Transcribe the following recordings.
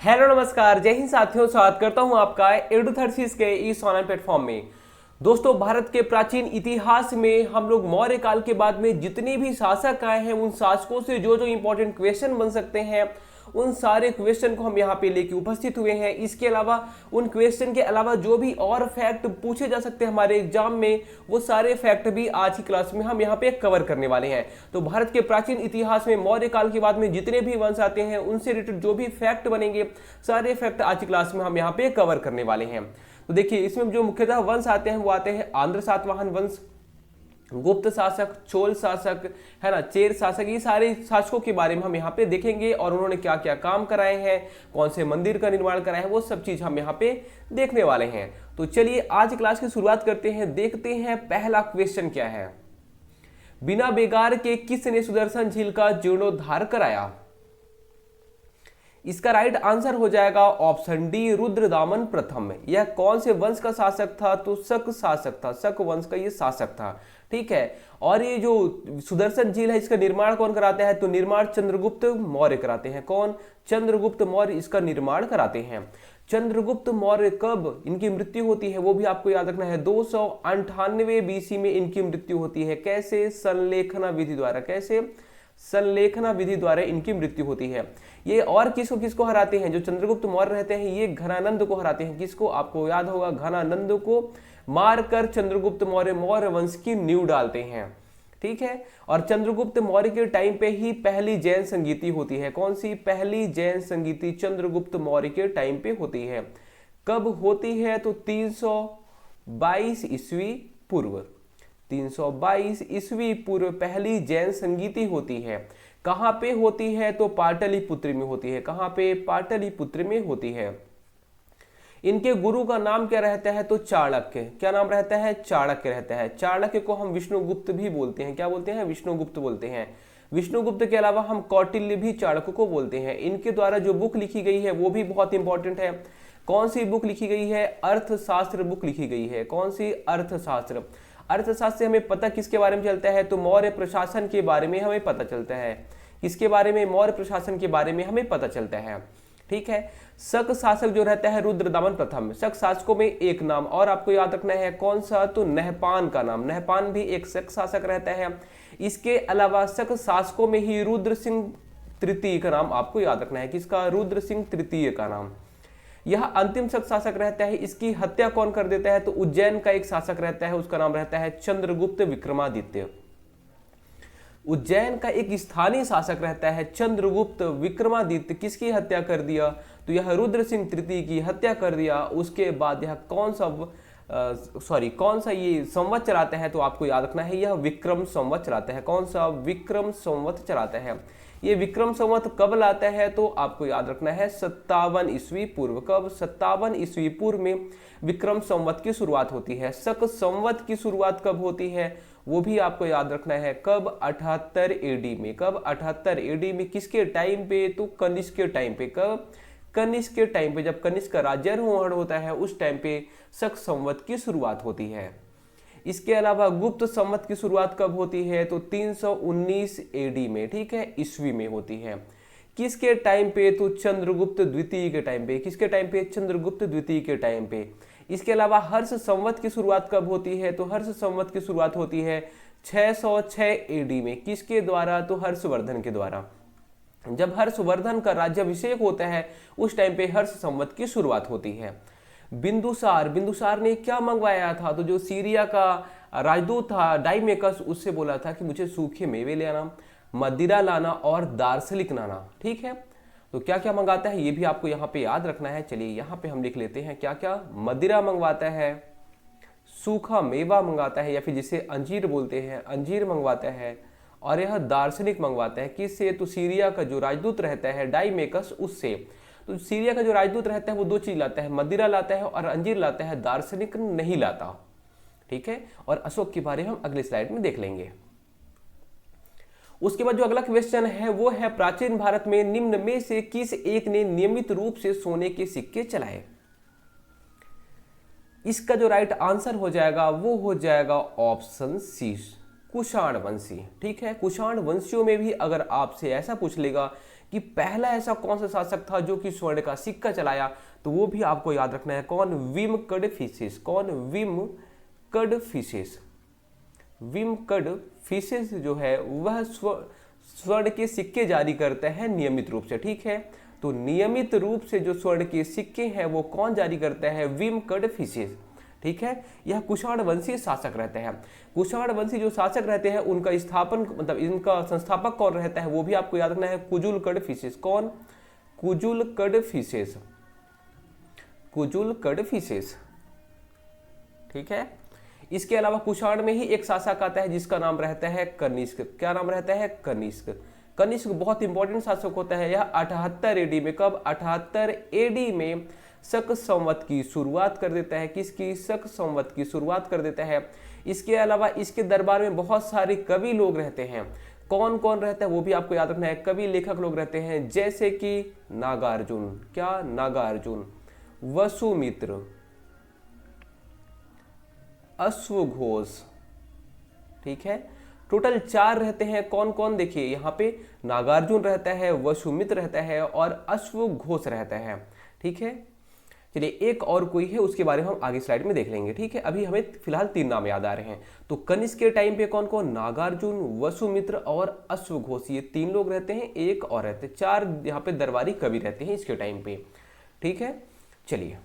Hello नमस्कार, जय हिंद साथियों। स्वागत करता हूं आपका एडुथर्सिस के इस ऑनलाइन प्लेटफॉर्म में। दोस्तों, भारत के प्राचीन इतिहास में हम लोग मौर्य काल के बाद में जितने भी शासक आए हैं, उन शासकों से जो जो इंपॉर्टेंट क्वेश्चन बन सकते हैं, उन सारे क्वेश्चन को हम यहाँ पे लेके उपस्थित हुए हैं। इसके अलावा उन क्वेश्चन के अलावा जो भी और फैक्ट पूछे जा सकते हैं हमारे एग्जाम में, वो सारे फैक्ट भी आज की क्लास में हम यहाँ पे कवर करने वाले हैं। तो भारत के प्राचीन इतिहास में मौर्य काल के बाद में जितने भी वंश आते हैं, उनसे रिलेटेड जो भी फैक्ट बनेंगे, सारे फैक्ट आज की क्लास में हम यहाँ पे कवर करने वाले हैं। तो देखिए, इसमें जो मुख्यतः वंश आते हैं वो आते हैं आंध्र सातवाहन वंश, गुप्त शासक, चोल शासक, है ना, चेर शासक। ये सारे शासकों के बारे में हम यहाँ पे देखेंगे और उन्होंने क्या क्या काम कराए हैं, कौन से मंदिर का निर्माण कराया है, वो सब चीज हम यहाँ पे देखने वाले हैं। तो चलिए आज क्लास की शुरुआत करते हैं। देखते हैं पहला क्वेश्चन क्या है। बिना बेगार के किसने सुदर्शन झील का जीर्णोद्धार कराया? इसका राइट आंसर हो जाएगा ऑप्शन डी, रुद्रदामन प्रथम। यह कौन से वंश का शासक था? तो शक शासक था, शक वंश का ये शासक था। ठीक है। और ये जो सुदर्शन झील है, इसका निर्माण कौन कराते हैं? तो निर्माण चंद्रगुप्त मौर्य कराते हैं। कौन? चंद्रगुप्त मौर्य इसका निर्माण कराते हैं। चंद्रगुप्त मौर्य कब इनकी मृत्यु होती है वो भी आपको याद रखना है। 298 बीसी में इनकी मृत्यु होती है। कैसे? संलेखना विधि द्वारा। कैसे? संलेखना विधि द्वारा इनकी मृत्यु होती है। ये और किसको किसको हराते हैं? जो चंद्रगुप्त मौर्य रहते हैं, ये घनानंद को हराते हैं। किसको? आपको याद होगा, घनानंद को मारकर चंद्रगुप्त मौर्य मौर्य वंश की नींव डालते हैं। ठीक है। और चंद्रगुप्त मौर्य के टाइम पे ही पहली जैन संगीति होती है। कौन सी? पहली जैन संगीति चंद्रगुप्त मौर्य के टाइम पे होती है। कब होती है? तो 322 ईस्वी पूर्व। 322 ईस्वी पूर्व पहली जैन संगीति होती है। कहां पे होती है? तो पाटलिपुत्र में होती है। कहां पे? पाटलिपुत्र में होती है। इनके गुरु का नाम क्या रहता है? तो चाणक्य। क्या नाम रहता है? चाणक्य रहता है। चाणक्य को हम विष्णुगुप्त भी बोलते हैं। क्या बोलते हैं? विष्णुगुप्त बोलते हैं। विष्णुगुप्त के अलावा हम कौटिल्य भी चाणक्य को बोलते हैं। इनके द्वारा जो बुक लिखी गई है वो भी बहुत इंपॉर्टेंट है। कौन सी बुक लिखी गई है? अर्थशास्त्र बुक लिखी गई है। कौन सी? अर्थशास्त्र। अर्थशास्त्र से हमें पता किसके बारे में चलता है? तो मौर्य प्रशासन के बारे में हमें पता चलता है। किसके बारे में? मौर्य प्रशासन के बारे में हमें पता चलता है। ठीक है। शक शासक जो रहता है रुद्रदामन प्रथम। शक शासकों में एक नाम और आपको याद रखना है। कौन सा? तो नहपान का नाम। नहपान भी एक शक शासक रहता है। इसके अलावा शक शासकों में ही रुद्र सिंह तृतीय का नाम आपको याद रखना है। किसका? रुद्र सिंह तृतीय का नाम। यह अंतिम शक शासक रहता है। इसकी हत्या कौन कर देता है? तो उज्जैन का एक शासक रहता है, उसका नाम रहता है चंद्रगुप्त विक्रमादित्य। उज्जैन का एक स्थानीय शासक रहता है चंद्रगुप्त विक्रमादित्य। किसकी हत्या कर दिया? तो यह रुद्र सिंह तृतीय की हत्या कर दिया। उसके बाद यह कौन सा ये संवत चलाता है? तो आपको याद रखना है, यह विक्रम संवत चलाता है। कौन सा? विक्रम संवत चलाता है। ये विक्रम संवत कब लाता है? तो आपको याद रखना है 57 ईस्वी पूर्व। कब? 57 ईस्वी पूर्व में विक्रम संवत की शुरुआत होती है। शक संवत की शुरुआत कब होती है वो भी आपको याद रखना है। कब? 78 एडी में। कब? 78 एडी में। किसके टाइम पे? तो कनिष्क के टाइम पे। कब? कनिष्क के टाइम पे, जब कनिष्क का राज्यारोहण होता है उस टाइम पे शक संवत की शुरुआत होती है। इसके अलावा गुप्त संवत की शुरुआत कब होती है? तो 319 एडी में। ठीक है, ईस्वी में होती है। किसके टाइम पे? तो चंद्रगुप्त द्वितीय के टाइम पे। किसके टाइम पे? चंद्रगुप्त द्वितीय के टाइम पे। इसके अलावा हर्ष संवत की शुरुआत कब होती है? तो हर्ष संवत की शुरुआत होती है 606 एडी में। किसके द्वारा? तो हर्षवर्धन के द्वारा। जब हर्षवर्धन का राज्याभिषेक होता है उस टाइम पे हर्ष संवत की शुरुआत होती है। बिंदुसार ने क्या मंगवाया था? तो जो सीरिया का राजदूत था डाइमेकस, उससे बोला था कि मुझे सूखे मेवे ले आना, मदिरा लाना और दार्शनिक लाना। ठीक है। तो क्या क्या मंगाता है ये भी आपको यहाँ पे याद रखना है। चलिए यहाँ पे हम लिख लेते हैं क्या क्या। मदिरा मंगवाता है, सूखा मेवा मंगाता है या फिर जिसे अंजीर बोलते हैं, अंजीर मंगवाता है, और यह दार्शनिक मंगवाता है। किससे? तो सीरिया का जो राजदूत रहता है डाइमेकस, उससे। तो सीरिया का जो राजदूत रहता है वो दो चीज लाता है, मदिरा लाता है और अंजीर लाता है, दार्शनिक नहीं लाता। ठीक है। और अशोक के बारे में हम अगले स्लाइड में देख लेंगे। उसके बाद जो अगला क्वेश्चन है वो है, प्राचीन भारत में निम्न में से किस एक ने नियमित रूप से सोने के सिक्के चलाए? इसका जो राइट आंसर हो जाएगा वो हो जाएगा ऑप्शन सी, कुषाण वंशी। ठीक है। कुषाण वंशियों में भी अगर आपसे ऐसा पूछ लेगा कि पहला ऐसा कौन सा शासक था जो कि स्वर्ण का सिक्का चलाया, तो वो भी आपको याद रखना है। कौन? विम कडफिसेस। कौन? विम कडफिसेस। विम कडफिसेस जो है वह स्वर्ण के सिक्के जारी करते हैं नियमित रूप से, ठीक है। तो नियमित रूप से जो स्वर्ण के सिक्के हैं वो कौन जारी करते हैं? विम कडफिसेस, ठीक है। यह कुषाण वंशी शासक रहते हैं। कुषाण वंशी जो शासक रहते हैं उनका स्थापन मतलब इनका संस्थापक कौन रहता है वो भी आपको याद रखना है, कुजुल कडफिसेस। कौन? कुजुल कडफिसेस। कुजुल कडफिसेस, ठीक है। इसके अलावा कुषाण में ही एक शासक आता है जिसका नाम रहता है कनिष्क। क्या नाम रहता है? कनिष्क। कनिष्क बहुत इंपॉर्टेंट शासक होता है। यह 78 एडी में, कब? 78 एडी में शक संवत की शुरुआत कर देता है। किसकी? शक संवत की शुरुआत कर देता है। इसके अलावा इसके दरबार में बहुत सारे कवि लोग रहते हैं। कौन कौन रहता है वो भी आपको याद रखना है। कवि लेखक लोग रहते हैं जैसे कि नागार्जुन। क्या? नागार्जुन, वसुमित्र, अश्वघोष, ठीक है। टोटल 4 रहते हैं। कौन कौन? देखिए यहाँ पे नागार्जुन रहता है, वसुमित्र रहता है और अश्वघोष रहता है, ठीक है। चलिए एक और कोई है उसके बारे में हम आगे स्लाइड में देख लेंगे, ठीक है। अभी हमें फिलहाल 3 नाम याद आ रहे हैं। तो कनिष्क के टाइम पे कौन कौन? नागार्जुन, वसुमित्र और अश्वघोष, ये 3 लोग रहते हैं। एक और रहते हैं, 4 यहाँ पे दरबारी कवि रहते हैं इसके टाइम पे, ठीक है। चलिए,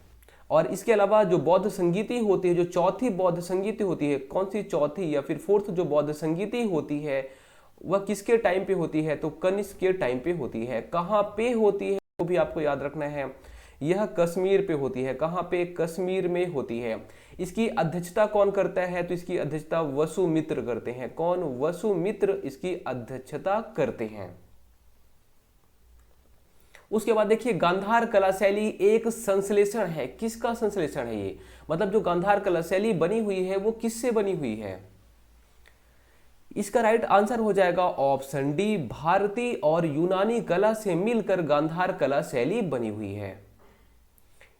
और इसके अलावा जो बौद्ध संगीति होती है, जो चौथी बौद्ध संगीति होती है, कौन सी? चौथी या फिर 4th जो बौद्ध संगीति होती है वह किसके टाइम पे होती है? तो कनिष्क के टाइम पे होती है। कहाँ पे होती है वो भी आपको याद रखना है। यह कश्मीर पे होती है। कहाँ पे? कश्मीर में होती है। इसकी अध्यक्षता कौन करता है? तो इसकी अध्यक्षता वसुमित्र करते हैं। कौन? वसुमित्र इसकी अध्यक्षता करते हैं। उसके बाद देखिए गांधार कला शैली एक संश्लेषण है। किसका संश्लेषण है ये? मतलब जो गांधार कला शैली बनी हुई है वो किससे बनी हुई है? इसका राइट आंसर हो जाएगा ऑप्शन डी, भारतीय और यूनानी कला से मिलकर गांधार कला शैली बनी हुई है।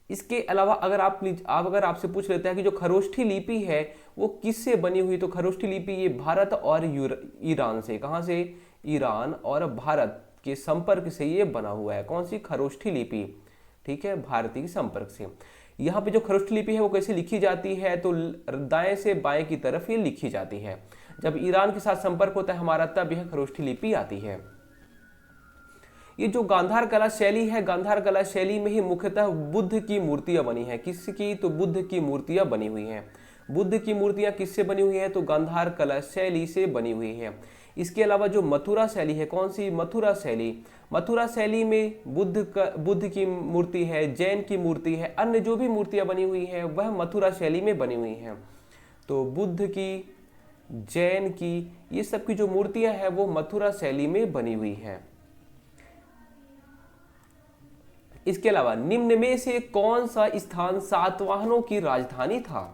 इसके अलावा अगर आपसे पूछ लेते हैं कि जो खरोष्ठी लिपि है वो किससे बनी हुई, तो खरोष्ठी लिपि ये भारत और ईरान से, कहां से? ईरान और भारत के संपर्क से ये बना हुआ है। कौन सी? खरोष्ठी लिपि, ठीक है, भारतीय संपर्क से। यहाँ पे जो खरोष्ठी लिपि है वो कैसे लिखी जाती है? तो दाएं से बाएं की तरफ ये लिखी जाती है। जब ईरान के साथ संपर्क होता है हमारा तब यह खरोष्ठी लिपि आती है। ये जो गांधार कला शैली है, गांधार कला शैली में ही मुख्यतः बुद्ध की मूर्तियां बनी है। किसकी? तो बुद्ध की मूर्तियां बनी हुई हैं। बुद्ध की मूर्तियां किससे बनी हुई है? तो गांधार कला शैली से बनी हुई है। इसके अलावा जो मथुरा शैली है, कौन सी? मथुरा शैली। मथुरा शैली में बुद्ध की मूर्ति है, जैन की मूर्ति है, अन्य जो भी मूर्तियां बनी हुई है वह मथुरा शैली में बनी हुई हैं। तो बुद्ध की, जैन की, ये सब की जो मूर्तियां हैं वो मथुरा शैली में बनी हुई हैं। इसके अलावा निम्न में से कौन सा स्थान सातवाहनों की राजधानी था?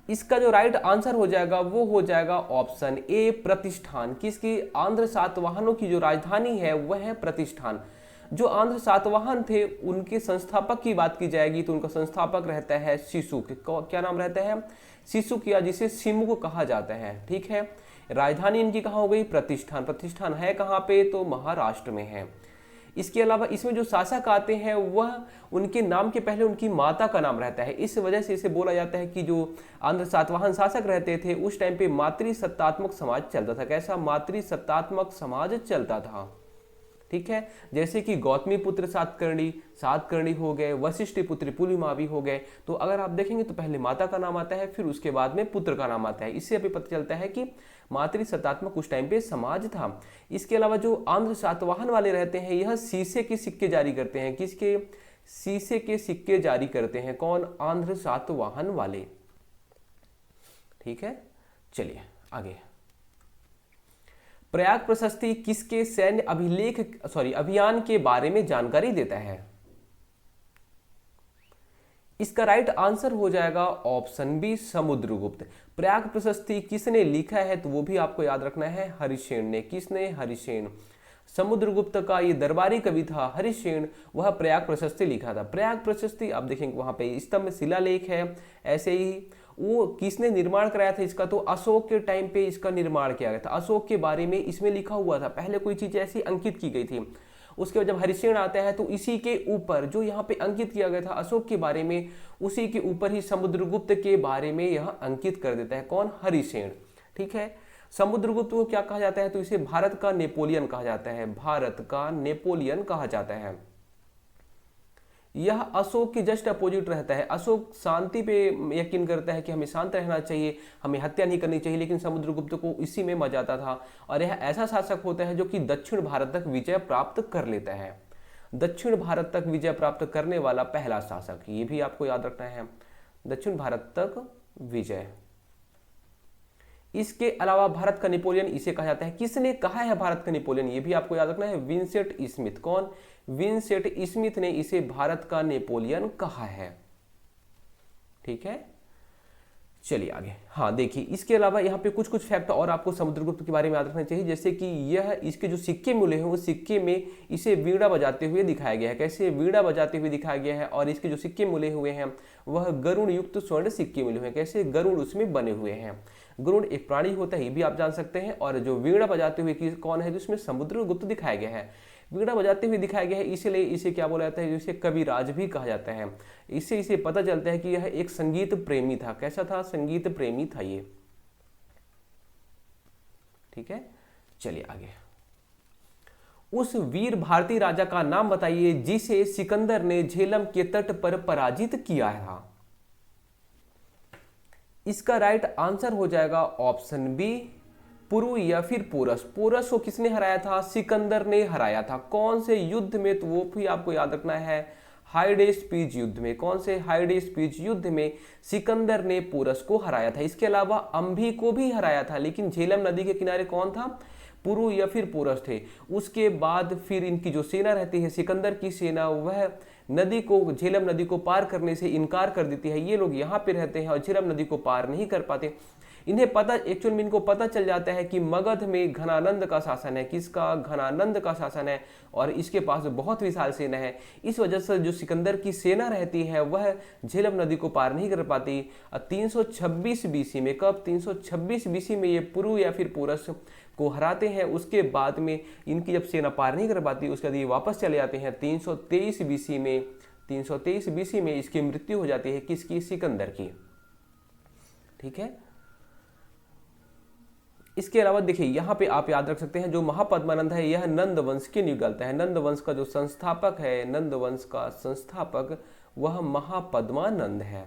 इसका जो राइट आंसर हो जाएगा वो हो जाएगा ऑप्शन ए, प्रतिष्ठान। किसकी? आंध्र सातवाहनों की जो राजधानी है वह है प्रतिष्ठान। जो आंध्र सातवाहन थे उनके संस्थापक की बात की जाएगी तो उनका संस्थापक रहता है शिशुक। क्या नाम रहता है? शिशुक, या जिसे सिमुक कहा जाता है, ठीक है। राजधानी इनकी कहाँ हो गई? प्रतिष्ठान। प्रतिष्ठान है कहाँ पे? तो महाराष्ट्र में है। इसके अलावा इसमें जो शासक आते हैं वह उनके नाम के पहले उनकी माता का नाम रहता है। इस वजह से इसे बोला जाता है कि जो आंध्र सातवाहन शासक रहते थे उस टाइम पे मातृसत्तात्मक समाज चलता था। कैसा? मातृसत्तात्मक समाज चलता था, ठीक है। जैसे कि गौतमी पुत्र सातकर्णी हो गए, वशिष्ठ पुत्र पुलिमावी हो गए। तो अगर आप देखेंगे तो पहले माता का नाम आता है, फिर उसके बाद में पुत्र का नाम आता है। इससे अभी पता चलता है कि मातृसत्तात्मक उस टाइम पे समाज था। इसके अलावा जो आंध्र सातवाहन वाले रहते हैं यह शीशे के सिक्के जारी करते हैं। किसके? शीशे के सिक्के जारी करते हैं। कौन? आंध्र सातवाहन वाले, ठीक है। चलिए आगे। प्रयाग प्रशस्ति किसके सैन्य अभियान के बारे में जानकारी देता है? इसका राइट आंसर हो जाएगा ऑप्शन बी, समुद्रगुप्त। प्रयाग प्रशस्ति किसने लिखा है? तो वो भी आपको याद रखना है, हरिसेन ने। किसने? हरिसेन। समुद्रगुप्त का ये दरबारी कवि था हरिसेन, वह प्रयाग प्रशस्ति लिखा था। प्रयाग प्रशस्ति आप देखेंगे वहां पे स्तंभ शिलालेख है ऐसे ही, वो किसने निर्माण कराया था इसका, तो अशोक के टाइम पे इसका निर्माण किया गया था। अशोक के बारे में इसमें लिखा हुआ था, पहले कोई चीज ऐसी अंकित की गई थी, उसके बाद जब हरिसेन आता है तो इसी के ऊपर जो यहाँ पे अंकित किया गया था अशोक के बारे में, उसी के ऊपर ही समुद्रगुप्त के बारे में यह अंकित कर देता है। कौन? हरिसेन। ठीक है, समुद्रगुप्त को क्या कहा जाता है, तो इसे भारत का नेपोलियन कहा जाता है, भारत का नेपोलियन कहा जाता है। यह अशोक के जस्ट अपोजिट रहता है। अशोक शांति पे यकीन करता है कि हमें शांत रहना चाहिए, हमें हत्या नहीं करनी चाहिए, लेकिन समुद्रगुप्त को इसी में मजा आता था। और यह ऐसा शासक होता है जो कि दक्षिण भारत तक विजय प्राप्त कर लेता है, दक्षिण भारत तक विजय प्राप्त करने वाला पहला शासक, ये भी आपको याद रखना है, दक्षिण भारत तक विजय। इसके अलावा भारत का नेपोलियन इसे कहा जाता है। किसने कहा है भारत का नेपोलियन, ये भी आपको याद रखना है, विंसेंट स्मिथ। कौन? विंसेंट स्मिथ ने इसे भारत का नेपोलियन कहा है। ठीक है, चलिए आगे। हाँ देखिए, इसके अलावा यहाँ पे कुछ कुछ फैक्ट और आपको समुद्रगुप्त के बारे में याद रखना चाहिए, जैसे कि यह इसके जो सिक्के मिले हैं वो सिक्के में इसे वीणा बजाते हुए दिखाया गया है। कैसे? वीणा बजाते हुए दिखाया गया है। और इसके जो सिक्के मिले हुए हैं वह गरुड़ युक्त स्वर्ण सिक्के मिले हुए हैं। कैसे? गरुड़ उसमें बने हुए हैं। गरुड़ एक प्राणी होता है, ये भी आप जान सकते हैं। और जो वीणा बजाते हुए कौन है, तो इसमें समुद्रगुप्त दिखाया गया है, वीणा बजाते हुए दिखाया गया है, इसलिए इसे क्या बोला जाता है, इसे कविराज भी कहा जाता है। इससे इसे पता चलता है कि यह एक संगीत प्रेमी था। कैसा था? संगीत प्रेमी था ये। ठीक है, चलिए आगे। उस वीर भारतीय राजा का नाम बताइए जिसे सिकंदर ने झेलम के तट पर पराजित किया था। इसका राइट आंसर हो जाएगा ऑप्शन बी, पुरु या फिर पोरस। पोरस को किसने हराया था? सिकंदर ने हराया था। कौन से युद्ध में? तो वो भी आपको याद रखना है, हाइडेस्पीज युद्ध में। कौन से? हाइडेस्पीज युद्ध में सिकंदर ने पोरस को हराया था। इसके अलावा अंभी को भी हराया था, लेकिन झेलम नदी के किनारे कौन था? पुरु या फिर पोरस थे। उसके बाद फिर इनकी जो सेना रहती है, सिकंदर की सेना, वह नदी को, झेलम नदी को पार करने से इनकार कर देती है। ये लोग यहाँ पे रहते हैं और झेलम नदी को पार नहीं कर पाते। इन्हें पता, एक्चुअल में इनको पता चल जाता है कि मगध में घनानंद का शासन है। किसका? घनानंद का शासन है, और इसके पास बहुत विशाल सेना है। इस वजह से जो सिकंदर की सेना रहती है वह झेलम नदी को पार नहीं कर पाती। 326 बीसी में, कब? 326 बीसी में ये पुरु या फिर पोरस को हराते हैं। उसके बाद में इनकी जब सेना पार नहीं कर पाती, उसके बाद ये वापस चले जाते हैं 323 बीसी में। 323 बीसी में इसकी मृत्यु हो जाती है। किसकी? सिकंदर की। ठीक है, इसके अलावा देखिए यहाँ पे आप याद रख सकते हैं, जो महापद्मानंद है यह नंद वंश के निकलता है। नंद वंश का जो संस्थापक है, नंद वंश का संस्थापक वह महापद्मानंद है।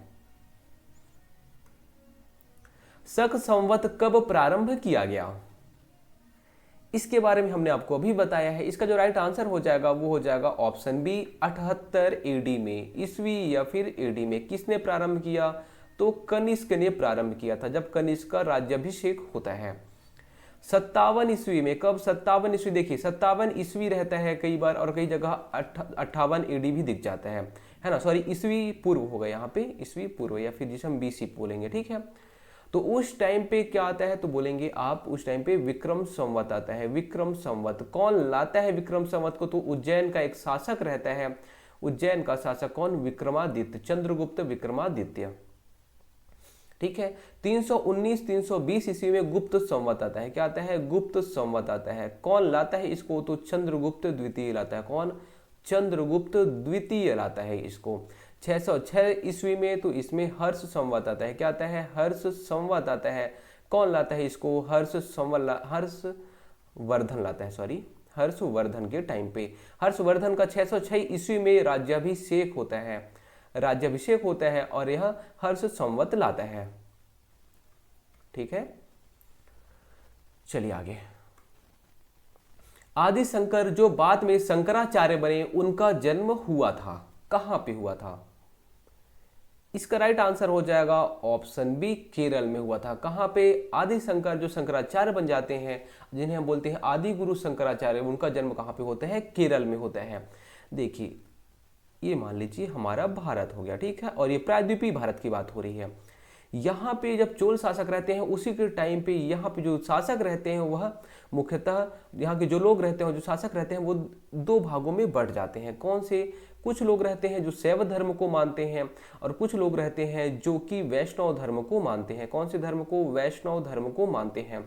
शक संवत कब प्रारंभ किया गया? इसके बारे में हमने आपको अभी बताया है। इसका जो राइट आंसर हो जाएगा वो हो जाएगा ऑप्शन बी, 78 एडी में, ईस्वी या फिर एडी में। किसने प्रारंभ किया? तो कनिष्क ने प्रारंभ किया था, जब कनिष्क का राज्याभिषेक होता है। 57 ईस्वी में, कब? 57 ईस्वी। देखिए 57 ईस्वी रहता है कई बार, और कई जगह 58 एडी भी दिख जाता है ना। सॉरी, ईस्वी पूर्व होगा यहाँ पे, ईस्वी पूर्व, या फिर जिसे हम बीसी बोलेंगे। ठीक है, तो उस टाइम पे क्या आता है, तो बोलेंगे आप उस टाइम पे विक्रम संवत आता है। विक्रम संवत कौन लाता है? विक्रम संवत को तो उज्जैन का एक शासक रहता है। उज्जैन का शासक कौन? विक्रमादित्य, चंद्रगुप्त विक्रमादित्य। ठीक है, 319-320 ईस्वी में गुप्त संवत आता है। क्या आता है? गुप्त संवत आता है। कौन लाता है इसको? तो चंद्रगुप्त द्वितीय लाता है। कौन? चंद्रगुप्त द्वितीय लाता है इसको। 606 ईस्वी में, तो इसमें हर्ष संवत आता है। क्या आता है? हर्ष संवत आता है। कौन लाता है इसको? हर्षवर्धन लाता है। सॉरी, हर्षवर्धन के टाइम पे, हर्षवर्धन का 606 ईस्वी में राज्याभिषेक होता है, राज्याभिषेक होता है, और यह हर्ष संवत लाता है। ठीक है, चलिए आगे। आदि शंकर जो बाद में शंकराचार्य बने, उनका जन्म हुआ था, कहां पे हुआ था? इसका राइट आंसर हो जाएगा ऑप्शन बी, केरल में हुआ था। कहां पे? आदि शंकर जो शंकराचार्य बन जाते हैं, जिन्हें हम बोलते हैं आदि गुरु शंकराचार्य, उनका जन्म कहां पे होता है? केरल में होता है। देखिए ये मान लीजिए हमारा भारत हो गया, ठीक है, और ये प्रायद्वीपीय भारत की बात हो रही है। यहाँ पे जब चोल शासक रहते हैं उसी के टाइम पे यहाँ पे जो शासक रहते हैं वह मुख्यतः यहाँ के जो लोग रहते हैं, जो शासक रहते हैं, वो दो भागों में बढ़ जाते हैं। कौन से? कुछ लोग रहते हैं जो शैव धर्म को मानते हैं और कुछ लोग रहते हैं जो कि वैष्णव धर्म को मानते हैं। कौन से धर्म को? वैष्णव धर्म को मानते हैं।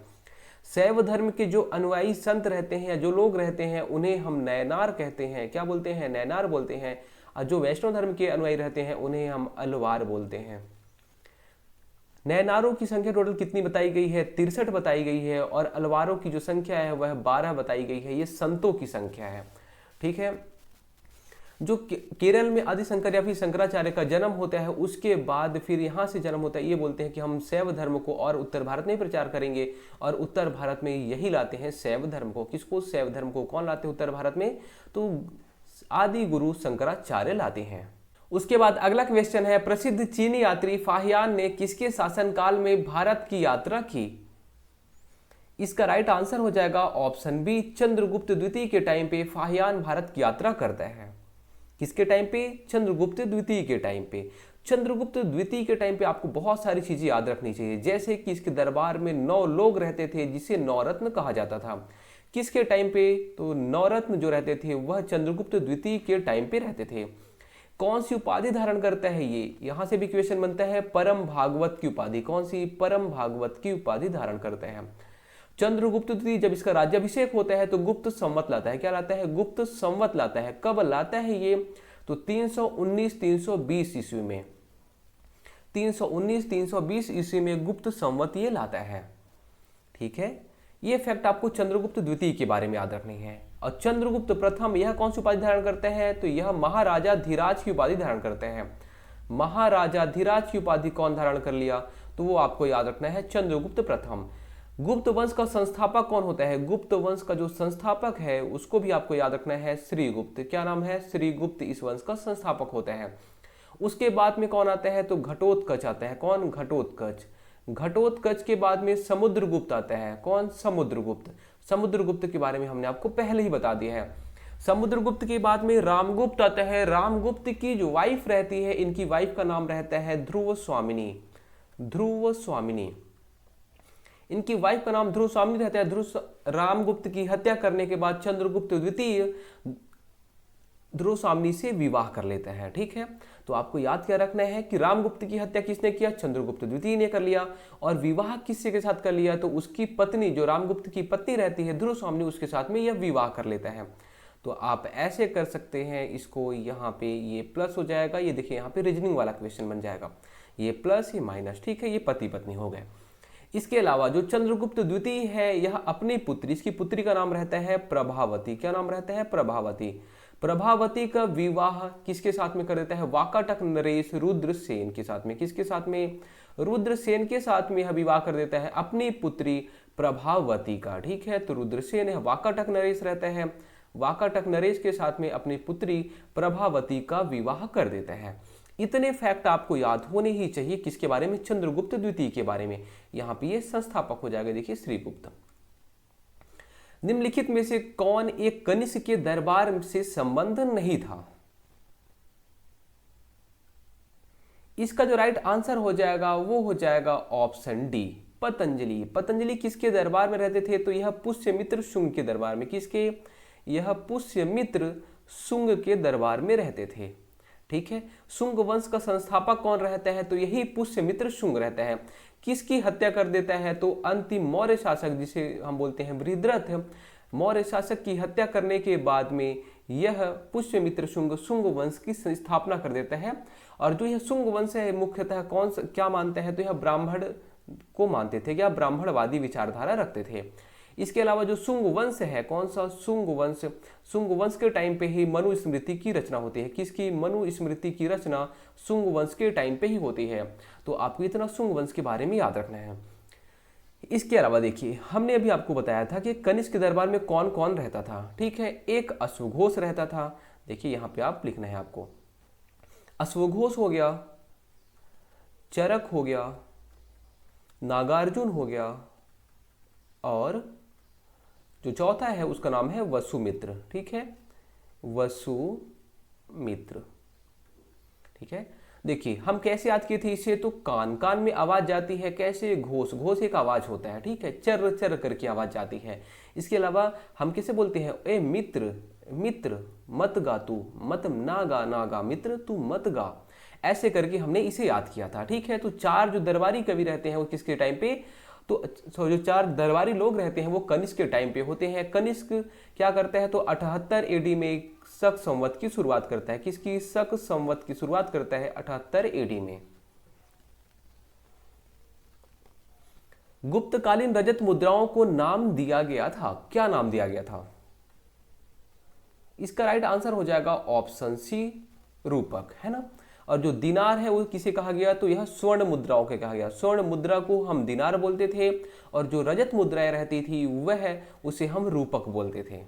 शैव धर्म के जो अनुयायी संत रहते हैं या जो लोग रहते हैं उन्हें हम नयनार कहते हैं। क्या बोलते हैं? नयनार बोलते हैं। और जो वैष्णव धर्म के अनुयायी रहते हैं उन्हें हम अलवार बोलते हैं। नयनारों की संख्या टोटल कितनी बताई गई है? 63 बताई गई है। और अलवारों की जो संख्या है वह 12 बताई गई है। ये संतों की संख्या है। ठीक है। जो केरल में आदि शंकर या फिर शंकराचार्य का जन्म होता है उसके बाद फिर यहाँ से जन्म होता है, ये बोलते हैं कि हम शैव धर्म को और उत्तर भारत में प्रचार करेंगे और उत्तर भारत में यही लाते हैं शैव धर्म को। किसको? शैव धर्म को। कौन लाते हैं उत्तर भारत में? तो आदि गुरु शंकराचार्य लाते हैं। उसके बाद अगला क्वेश्चन है, प्रसिद्ध चीनी यात्री फाहियान ने किसके शासनकाल में भारत की यात्रा की? इसका राइट आंसर हो जाएगा ऑप्शन बी, चंद्रगुप्त द्वितीय के टाइम पे फाहियान भारत की यात्रा करता है। किसके टाइम पे? चंद्रगुप्त द्वितीय के टाइम पे। चंद्रगुप्त द्वितीय के टाइम पे आपको बहुत सारी चीजें याद रखनी चाहिए, जैसे कि इसके दरबार में 9 लोग रहते थे जिसे नवरत्न कहा जाता था। किसके टाइम पे? तो नवरत्न जो रहते थे वह चंद्रगुप्त द्वितीय के टाइम पे रहते थे। कौन सी उपाधि धारण करता है ये? यहां से भी क्वेश्चन बनता है। परम भागवत की उपाधि। कौन सी? परम भागवत की उपाधि धारण करते हैं। चंद्रगुप्त द्वितीय जब इसका राज्याभिषेक होता है तो गुप्त संवत लाता है। क्या लाता है? गुप्त संवत लाता है। कब लाता है ये? तो 319-320 ईस्वी में। 319-320 ईस्वी में गुप्त संवत ये लाता है। ठीक है। ये फैक्ट आपको चंद्रगुप्त द्वितीय के बारे में याद रखनी है। और चंद्रगुप्त प्रथम यह कौन सी उपाधि धारण करते हैं? तो यह महाराजा धीराज की उपाधि धारण करते हैं। महाराजा धीराज की उपाधि कौन धारण कर लिया? तो वो आपको याद रखना है, चंद्रगुप्त प्रथम। गुप्त वंश का संस्थापक कौन होता है? गुप्त वंश का जो संस्थापक है उसको भी आपको याद रखना है, श्रीगुप्त। क्या नाम है? श्रीगुप्त इस वंश का संस्थापक होता है। उसके बाद में कौन आता है? तो घटोत्कच आता है। कौन? घटोत्कच। घटोत्कच के बाद में समुद्रगुप्त आता है। कौन? समुद्रगुप्त। समुद्रगुप्त के बारे में हमने आपको पहले ही बता दिया है। समुद्रगुप्त के बाद में रामगुप्त आता है। रामगुप्त की जो वाइफ रहती है, इनकी वाइफ का नाम रहता है ध्रुव स्वामिनी। ध्रुव स्वामिनी, इनकी वाइफ का नाम ध्रुव स्वामिनी रहता है। रामगुप्त की हत्या करने के बाद चंद्रगुप्त द्वितीय ध्रुव स्वामिनी से विवाह कर लेता है। ठीक है। तो आपको याद क्या रखना है कि रामगुप्त की हत्या किसने किया? चंद्रगुप्त द्वितीय ने कर लिया। और विवाह किससे के साथ कर लिया? तो उसकी पत्नी, जो रामगुप्त की पत्नी रहती है ध्रुव स्वामिनी, उसके साथ में यह विवाह कर लेता है। तो आप ऐसे कर सकते हैं इसको। यहाँ पे ये प्लस हो जाएगा। ये देखिए यहाँ पे रीजनिंग वाला क्वेश्चन बन जाएगा। ये प्लस, ये माइनस। ठीक है। ये पति पत्नी हो गए। इसके अलावा जो चंद्रगुप्त द्वितीय है यह अपनी पुत्री, इसकी पुत्री का नाम रहता है प्रभावती। क्या नाम रहता है? प्रभावती। प्रभावती का विवाह किसके साथ में कर देता है? वाकाटक नरेश रुद्रसेन के साथ में। किसके साथ में? रुद्रसेन के साथ में यह विवाह कर देता है अपनी पुत्री प्रभावती का। ठीक है। तो रुद्रसेन है, वाकाटक नरेश रहता है, वाकाटक नरेश के साथ में अपनी पुत्री प्रभावती का विवाह कर देता है। इतने फैक्ट आपको याद होने ही चाहिए। किसके बारे में? चंद्रगुप्त द्वितीय के बारे में। यहां पे ये संस्थापक हो जाएगा। देखिए श्रीगुप्त। निम्नलिखित में से कौन एक कनिष्क के दरबार से संबंध नहीं था? इसका जो राइट आंसर हो जाएगा वो हो जाएगा ऑप्शन डी, पतंजलि। पतंजलि किसके दरबार में रहते थे? तो यह पुष्यमित्र शुंग के दरबार में। किसके? यह पुष्यमित्र शुंग के दरबार में रहते थे। ठीक है। शुंग वंश का संस्थापक कौन रहता है? तो यही पुष्यमित्र शुंग रहता है। किसकी हत्या कर देता है? तो अंतिम मौर्य शासक, जिसे हम बोलते हैं बृहद्रथ, मौर्य शासक की हत्या करने के बाद में यह पुष्यमित्र शुंग शुंग वंश की स्थापना कर देता है। और जो यह शुंग वंश है मुख्यतः क्या मानते हैं? तो यह ब्राह्मण को मानते थे, क्या ब्राह्मणवादी विचारधारा रखते थे। इसके अलावा जो शुंग वंश है, कौन सा? शुंग वंश। शुंग वंश के टाइम पे ही मनु स्मृति की रचना होती है। किसकी? मनु स्मृति की रचना शुंग वंश के टाइम पे ही होती है। तो आपको इतना शुंग वंश के बारे में याद रखना है। इसके अलावा देखिए, हमने अभी आपको बताया था कि कनिष्क के दरबार में कौन कौन रहता था। ठीक है। एक अश्वघोष रहता था। देखिए यहाँ पे आप लिखना है आपको, अश्वघोष हो गया, चरक हो गया, नागार्जुन हो गया, और जो चौथा है उसका नाम है वसुमित्र। ठीक है। वसुमित्र। ठीक है। देखिए हम कैसे याद किए थे इसे, तो कान, कान में आवाज जाती है कैसे, घोष, घोष एक आवाज होता है, ठीक है, चर चर करके आवाज जाती है। इसके अलावा हम कैसे बोलते हैं, ए मित्र, मित्र मत गा तू, मत ना गा, ना गा मित्र तू मत गा, ऐसे करके हमने इसे याद किया था, ठीक है। तो चार जो दरबारी कवि रहते हैं वो किसके टाइम पे, तो जो चार दरबारी लोग रहते हैं वो कनिष्क के टाइम पे होते हैं। कनिष्क क्या करता है, तो 78 एडी में शक संवत की शुरुआत करता है, किसकी, शक संवत की शुरुआत करता है 78 एडी में। गुप्तकालीन रजत मुद्राओं को नाम दिया गया था, क्या नाम दिया गया था? इसका राइट आंसर हो जाएगा ऑप्शन सी, रूपक, है ना। और जो दिनार है वो किसे कहा गया, तो यह स्वर्ण मुद्राओं के कहा गया, स्वर्ण मुद्रा को हम दिनार बोलते थे, और जो रजत मुद्राएं रहती थी वह उसे हम रूपक बोलते थे।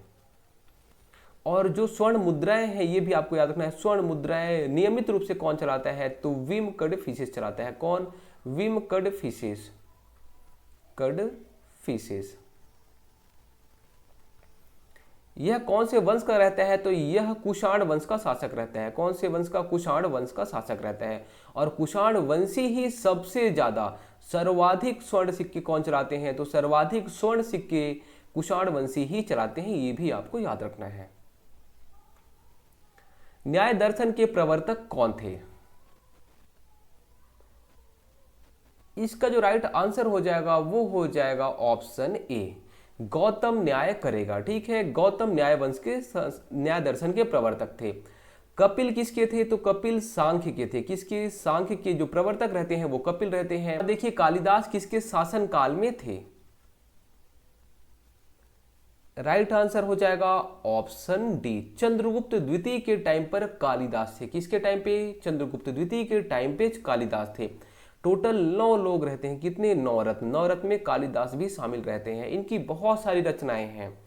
और जो स्वर्ण मुद्राएं हैं ये भी आपको याद रखना है, स्वर्ण मुद्राएं नियमित रूप से कौन चलाता है, तो विम कडफिसेस चलाता है, कौन, विम कडफिसेस, कडफिसेस। यह कौन से वंश का रहता है, तो यह कुषाण वंश का शासक रहता है, कौन से वंश का, कुषाण वंश का शासक रहता है। और कुषाण वंशी ही सबसे ज्यादा सर्वाधिक स्वर्ण सिक्के कौन चलाते हैं, तो सर्वाधिक स्वर्ण सिक्के कुषाण वंशी ही चलाते हैं, ये भी आपको याद रखना है। न्याय दर्शन के प्रवर्तक कौन थे? इसका जो राइट आंसर हो जाएगा वो हो जाएगा ऑप्शन ए, गौतम न्याय करेगा, ठीक है। गौतम न्याय वंश के न्याय दर्शन के प्रवर्तक थे। कपिल किसके थे, तो कपिल सांख्य के थे, किसके, सांख्य के जो प्रवर्तक रहते हैं वो कपिल रहते हैं। देखिए कालिदास किसके शासन काल में थे? राइट आंसर हो जाएगा ऑप्शन डी, चंद्रगुप्त द्वितीय के टाइम पर कालिदास थे, किसके टाइम पे, चंद्रगुप्त द्वितीय के टाइम पे कालिदास थे। टोटल 9 लोग रहते हैं, कितने, 9 रत्न, 9 रत्न में कालिदास भी शामिल रहते हैं। इनकी बहुत सारी रचनाएं हैं,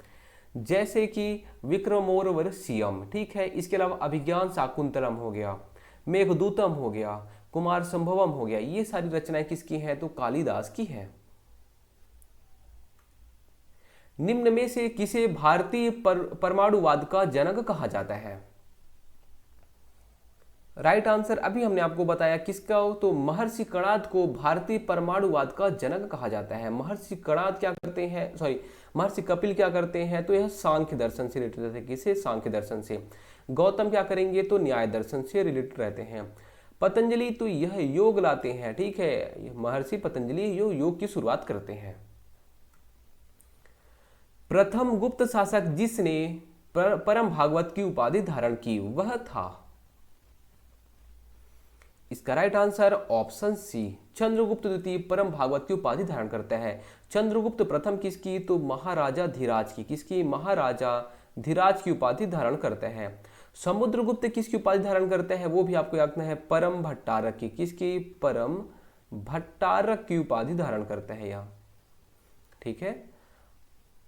जैसे कि विक्रमोर्वशीयम, ठीक है। इसके अलावा अभिज्ञान शाकुंतलम हो गया, मेघदूतम हो गया, कुमार संभवम हो गया, ये सारी रचनाएं किसकी हैं, तो कालिदास की है। निम्न में से किसे भारतीय परमाणुवाद का जनक कहा जाता है? राइट आंसर अभी हमने आपको बताया किसका, तो महर्षि कणाद को भारतीय परमाणुवाद का जनक कहा जाता है। महर्षि कणाद क्या करते हैं, सॉरी महर्षि कपिल क्या करते हैं, तो यह सांख्य दर्शन से रिलेटेड रहते हैं, किसे, सांख्य दर्शन से। गौतम क्या करेंगे, तो न्याय दर्शन से रिलेटेड रहते हैं। पतंजलि तो यह योग लाते हैं, ठीक है, महर्षि पतंजलि योग की शुरुआत करते हैं। प्रथम गुप्त शासक जिसने परम भागवत की उपाधि धारण की वह था? इसका right answer option C, Chandragupta द्वितीय परम भागवत की उपाधि धारण करता है। चंद्रगुप्त प्रथम किसकी, तो महाराजा धीराज की, किसकी, महाराजा धीराज की उपाधि धारण करता है। समुद्रगुप्त किसकी उपाधि धारण करता है, वो भी आपको याद रखना है, परम भट्टारक की, किसकी, परम भट्टारक की उपाधि धारण करता है यह, ठीक है।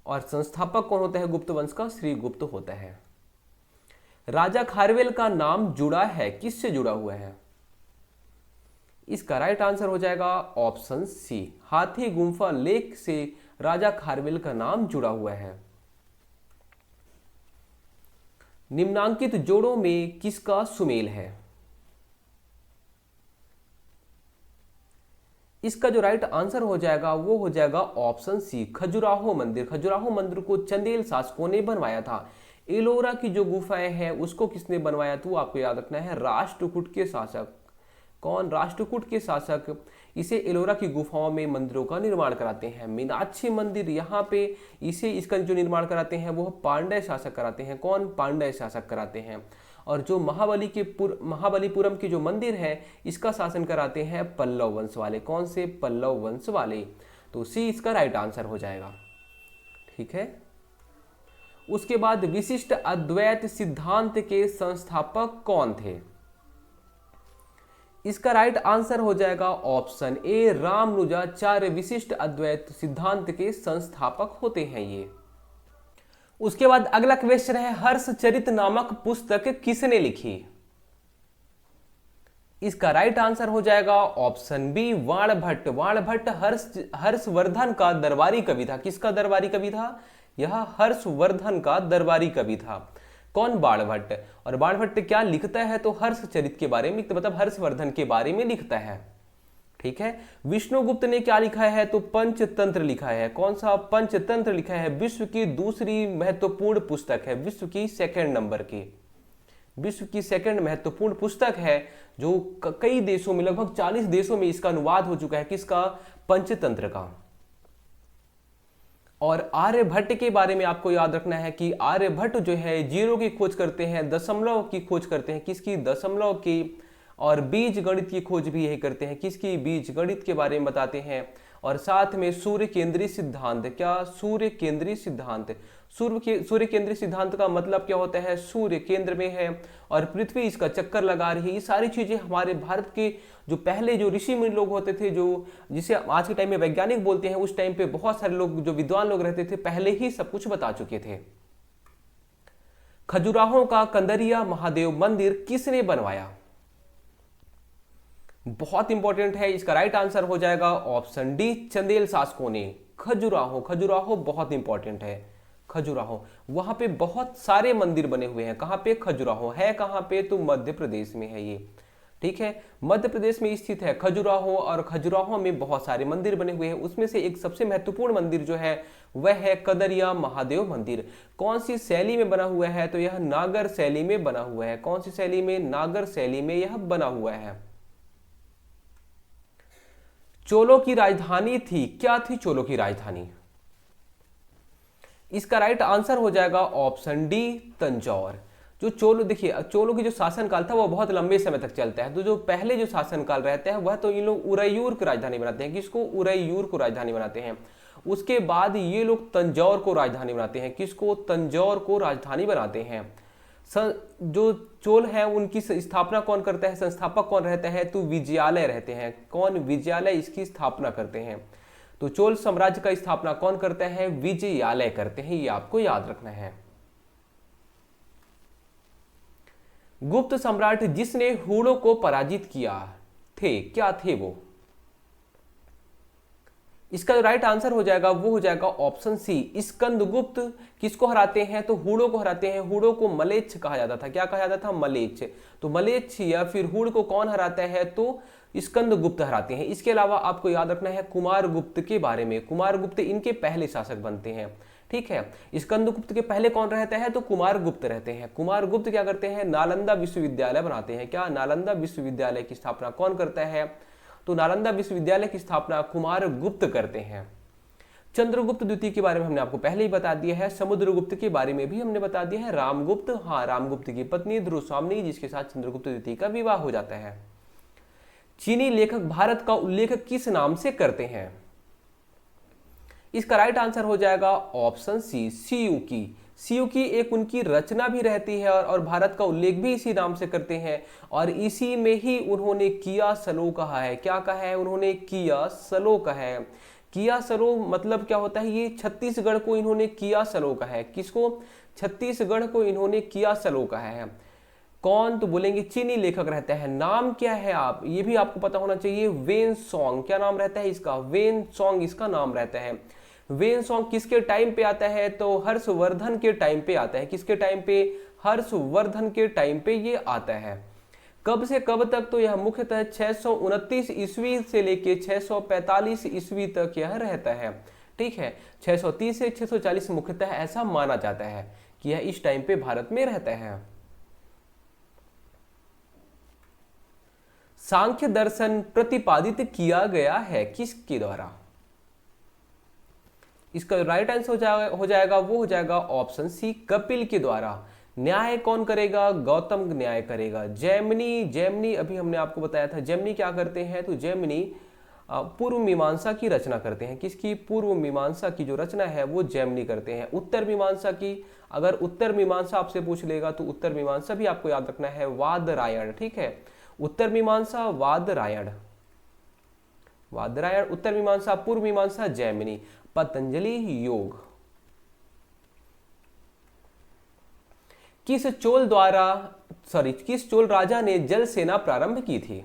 और संस्थापक कौन होता है गुप्त वंश का, श्री गुप्त होता है। राजा खारवेल का नाम जुड़ा है, किससे जुड़ा हुआ है? इसका राइट आंसर हो जाएगा ऑप्शन सी, हाथी गुम्फा लेक से राजा खारवेल का नाम जुड़ा हुआ है। निम्नांकित जोड़ों में किसका सुमेल है? इसका जो राइट आंसर हो जाएगा वो हो जाएगा ऑप्शन सी, खजुराहो मंदिर। खजुराहो मंदिर को चंदेल शासकों ने बनवाया था। एलोरा की जो गुफाएं हैं उसको किसने बनवाया था, वो आपको याद रखना है, राष्ट्रकूट के शासक। कौन, राष्ट्रकूट के शासक इसे एलोरा की गुफाओं में मंदिरों का निर्माण कराते हैं। मीनाक्षी मंदिर यहाँ पे इसका जो निर्माण कराते हैं वो पांड्य शासक कराते हैं। कौन, पांड्य शासक कराते हैं। और जो महाबलीपुरम की जो मंदिर है इसका शासन कराते हैं पल्लव वंश वाले। कौन से, पल्लव वंश वाले। तो सी इसका राइट आंसर हो जाएगा, ठीक है। उसके बाद विशिष्ट अद्वैत सिद्धांत के संस्थापक कौन थे? इसका राइट आंसर हो जाएगा ऑप्शन ए, रामानुजाचार्य विशिष्ट अद्वैत सिद्धांत के संस्थापक होते हैं ये। उसके बाद अगला क्वेश्चन है, हर्षचरित नामक पुस्तक किसने लिखी? इसका राइट आंसर हो जाएगा ऑप्शन बी, वाणभट्ट। वाणभट्ट हर्षवर्धन का दरबारी कवि था। किसका दरबारी कवि था? यह हर्षवर्धन का दरबारी कवि था। कौन? बाणभट्ट। और बाणभट्ट क्या लिखता है? तो हर्षचरित के बारे में, मतलब हर्षवर्धन के बारे में लिखता है। ठीक है। विष्णुगुप्त ने क्या लिखा है? तो पंचतंत्र लिखा है। कौन सा? पंचतंत्र लिखा है। विश्व की दूसरी महत्वपूर्ण पुस्तक है, विश्व की सेकंड नंबर की, विश्व की सेकंड महत्वपूर्ण पुस्तक है, जो कई देशों में, लगभग 40 देशों में इसका अनुवाद हो चुका है। किसका? पंचतंत्र का। और आर्यभट्ट के बारे में आपको याद रखना है कि आर्यभट्ट जो है जीरो की खोज करते हैं, दशमलव की खोज करते हैं। किसकी? दशमलव की। और बीज गणित की खोज भी यही करते हैं। किसकी? बीज गणित के बारे में बताते हैं। और साथ में सूर्य केंद्रीय सिद्धांत। क्या? सूर्य केंद्रीय सिद्धांत। सूर्य केंद्रीय सिद्धांत का मतलब क्या होता है? सूर्य केंद्र में है और पृथ्वी इसका चक्कर लगा रही है। ये सारी चीजें हमारे भारत के जो पहले जो ऋषि मुनि लोग होते थे, जो जिसे आज के टाइम में वैज्ञानिक बोलते हैं, उस टाइम पे बहुत सारे लोग जो विद्वान लोग रहते थे, पहले ही सब कुछ बता चुके थे। खजुराहो का कंदरिया महादेव मंदिर किसने बनवाया? बहुत इंपॉर्टेंट है। इसका राइट आंसर हो जाएगा ऑप्शन डी, चंदेल शासकों ने। खजुराहो, खजुराहो बहुत इंपॉर्टेंट है। खजुराहो, वहां पे बहुत सारे मंदिर बने हुए हैं। कहां पे? खजुराहो है। कहां पे? तो मध्य प्रदेश में है ये। ठीक है, मध्य प्रदेश में स्थित है खजुराहो। और खजुराहो में बहुत सारे मंदिर बने हुए हैं। उसमें से एक सबसे महत्वपूर्ण मंदिर जो है वह है कंदरिया महादेव मंदिर। कौन सी शैली में बना हुआ है? तो यह नागर शैली में बना हुआ है। कौन सी शैली में? नागर शैली में यह बना हुआ है। चोलों की राजधानी थी, क्या थी चोलों की राजधानी? इसका राइट आंसर हो जाएगा ऑप्शन डी, तंजौर। जो चोलो, देखिए चोलों की जो शासनकाल था वो बहुत लंबे समय तक चलता है। तो जो पहले जो शासनकाल रहता है वह तो इन लोग उरैयूर की राजधानी बनाते हैं। किसको? उरैयूर को राजधानी बनाते हैं। उसके बाद ये लोग तंजौर को राजधानी बनाते हैं। किसको? तंजौर को राजधानी बनाते हैं। जो चोल है उनकी स्थापना कौन करता है? संस्थापक कौन रहता है? तो विजयालय रहते हैं। कौन? विजयालय इसकी स्थापना करते हैं। तो चोल साम्राज्य का स्थापना कौन करता है? विजयालय करते हैं। ये आपको याद रखना है। गुप्त सम्राट जिसने हूणों को पराजित किया थे, क्या थे वो? इसका जो राइट आंसर हो जाएगा वो हो जाएगा ऑप्शन सी, स्कंदगुप्त। किसको हराते हैं? तो हूणों को हराते हैं। हूणों को मलेच्छ कहा जाता था। क्या कहा जाता था? मलेच्छ। तो मलेच्छ या फिर हूण को कौन हराता है? तो स्कंदगुप्त हराते हैं। इसके अलावा आपको याद रखना है कुमारगुप्त के बारे में। कुमारगुप्त इनके पहले शासक बनते हैं। ठीक है, स्कंदगुप्त के पहले कौन रहता है? तो कुमारगुप्त रहते हैं। कुमारगुप्त क्या करते हैं? नालंदा विश्वविद्यालय बनाते हैं। क्या? नालंदा विश्वविद्यालय की स्थापना कौन करता है? तो नालंदा विश्वविद्यालय की स्थापना कुमारगुप्त करते हैं। चंद्रगुप्त द्वितीय के बारे में हमने आपको पहले ही बता दिया है। समुद्रगुप्त के बारे में भी हमने बता दिया है। रामगुप्त, हाँ, रामगुप्त की पत्नी ध्रुवस्वामिनी, जिसके साथ चंद्रगुप्त द्वितीय का विवाह हो जाता है। चीनी लेखक भारत का उल्लेख किस नाम से करते हैं? इसका राइट आंसर हो जाएगा ऑप्शन सी, सियुकी। सियुकी एक उनकी रचना भी रहती है और भारत का उल्लेख भी इसी नाम से करते हैं। और इसी में ही उन्होंने किया सलो कहा है। क्या कहा है? उन्होंने किया सलो कहा है। किया सलो मतलब क्या होता है? ये छत्तीसगढ़ को इन्होंने किया सलो कहा है। किसको? छत्तीसगढ़ को इन्होंने किया सलो कहा है। कौन? तो बोलेंगे चीनी लेखक रहता है। नाम क्या है? आप ये भी आपको पता होना चाहिए। When song. क्या नाम रहता है इसका? वेन सॉन्ग इसका नाम रहता है। वेन सॉन्ग किसके टाइम पे आता है? तो हर्षवर्धन के टाइम पे आता है। किसके टाइम पे? हर्षवर्धन के टाइम पे ये आता है। कब से कब तक? तो यह मुख्यतः 629 ईस्वी से लेके 645 ईस्वी तक यह रहता है। ठीक है, 630 से 640 मुख्यतः ऐसा माना जाता है कि यह इस टाइम पे भारत में रहता है। सांख्य दर्शन प्रतिपादित किया गया है किसके द्वारा? इसका राइट आंसर हो जाएगा वो हो जाएगा ऑप्शन सी, कपिल के द्वारा। न्याय कौन करेगा? गौतम न्याय करेगा। जैमिनी, जैमिनी अभी हमने आपको बताया था। जैमिनी क्या करते हैं? तो जैमिनी पूर्व मीमांसा की रचना करते हैं। किसकी? पूर्व मीमांसा की जो रचना है वो जैमिनी करते हैं। उत्तर मीमांसा की, अगर उत्तर मीमांसा आपसे पूछ लेगा तो उत्तर मीमांसा भी आपको याद रखना है, वादरायण। ठीक है, उत्तर मीमांसा वादरायण, वादरायण उत्तर मीमांसा, पूर्व मीमांसा जैमिनी। पतंजलि योग। किस चोल राजा ने जल सेना प्रारंभ की थी?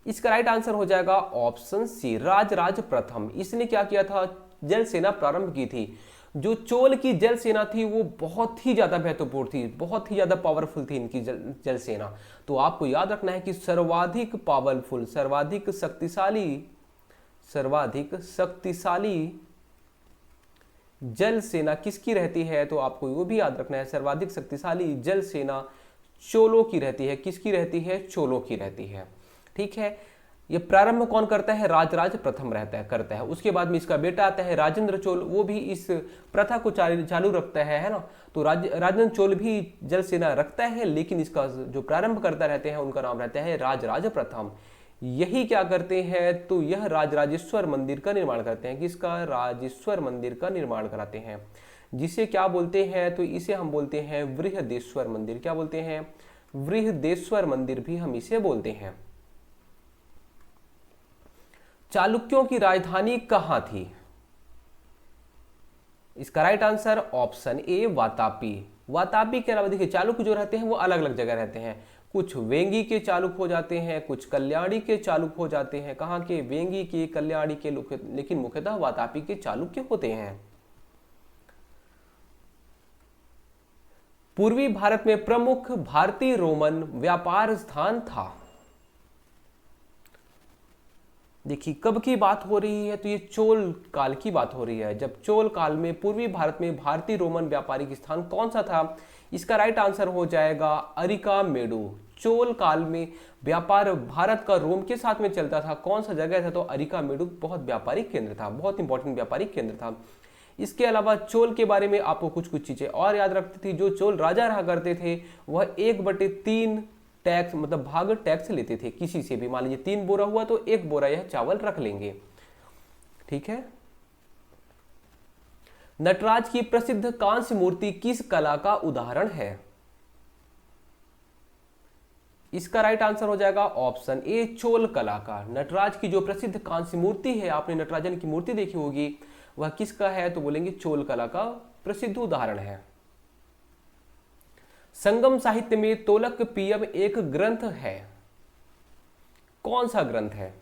इसका राइट आंसर हो जाएगा ऑप्शन सी, राजराज प्रथम। इसने क्या किया था? जल सेना प्रारंभ की थी। जो चोल की जल सेना थी वो बहुत ही ज्यादा महत्वपूर्ण थी, बहुत ही ज्यादा पावरफुल थी इनकी जल सेना। तो आपको याद रखना है कि सर्वाधिक पावरफुल, सर्वाधिक शक्तिशाली जल सेना किसकी रहती है, तो आपको वो भी याद रखना है, सर्वाधिक शक्तिशाली जल सेना चोलों की रहती है। किसकी रहती है? चोलों की रहती है। ठीक है, ये प्रारंभ कौन करता है? राजराज प्रथम करता है। उसके बाद में इसका बेटा आता है राजेंद्र चोल, वो भी इस प्रथा को चालू रखता है ना। तो राजेंद्र चोल भी जल सेना रखता है, लेकिन इसका जो प्रारंभ करता रहते हैं उनका नाम रहता है राजराज प्रथम। यही क्या करते हैं? तो यह राजराजेश्वर मंदिर का निर्माण करते हैं। किसका? राजेश्वर मंदिर का निर्माण कराते हैं, जिसे क्या बोलते हैं? तो इसे हम बोलते हैं बृहदेश्वर मंदिर। क्या बोलते हैं? बृहदेश्वर मंदिर भी हम इसे बोलते हैं। चालुक्यों की राजधानी कहां थी? इसका राइट आंसर ऑप्शन ए वातापी। वातापी के अलावा देखिए चालुक्य जो रहते हैं वो अलग अलग जगह रहते हैं। कुछ वेंगी के चालुक हो जाते हैं, कुछ कल्याणी के चालुक हो जाते हैं। कहां के? वेंगी के, कल्याणी के, लेकिन मुख्यतः वातापी के चालुक्य होते हैं। पूर्वी भारत में प्रमुख भारतीय रोमन व्यापार स्थान था। देखिए कब की बात हो रही है? तो ये चोल काल की बात हो रही है, जब चोल काल में पूर्वी भारत में भारतीय रोमन व्यापारिक स्थान कौन सा था? इसका राइट आंसर हो जाएगा अरिकामेडु। चोल काल में व्यापार भारत का रोम के साथ में चलता था। कौन सा जगह था? तो अरिकामेडु बहुत व्यापारिक केंद्र था, बहुत इंपॉर्टेंट व्यापारिक केंद्र था। इसके अलावा चोल के बारे में आपको कुछ कुछ चीजें और याद रखती थी। जो चोल राजा रहा करते थे वह 1/3 टैक्स मतलब भाग टैक्स लेते थे किसी से भी। मान लीजिए 3 बोरा हुआ तो 1 बोरा यह चावल रख लेंगे। ठीक है। नटराज की प्रसिद्ध कांस्य मूर्ति किस कला का उदाहरण है? इसका राइट आंसर हो जाएगा ऑप्शन ए चोल कला का। नटराज की जो प्रसिद्ध कांस्य मूर्ति है, आपने नटराजन की मूर्ति देखी होगी, वह किसका है? तो बोलेंगे चोल कला का प्रसिद्ध उदाहरण है। संगम साहित्य में तोलक पीयम एक ग्रंथ है। कौन सा ग्रंथ है?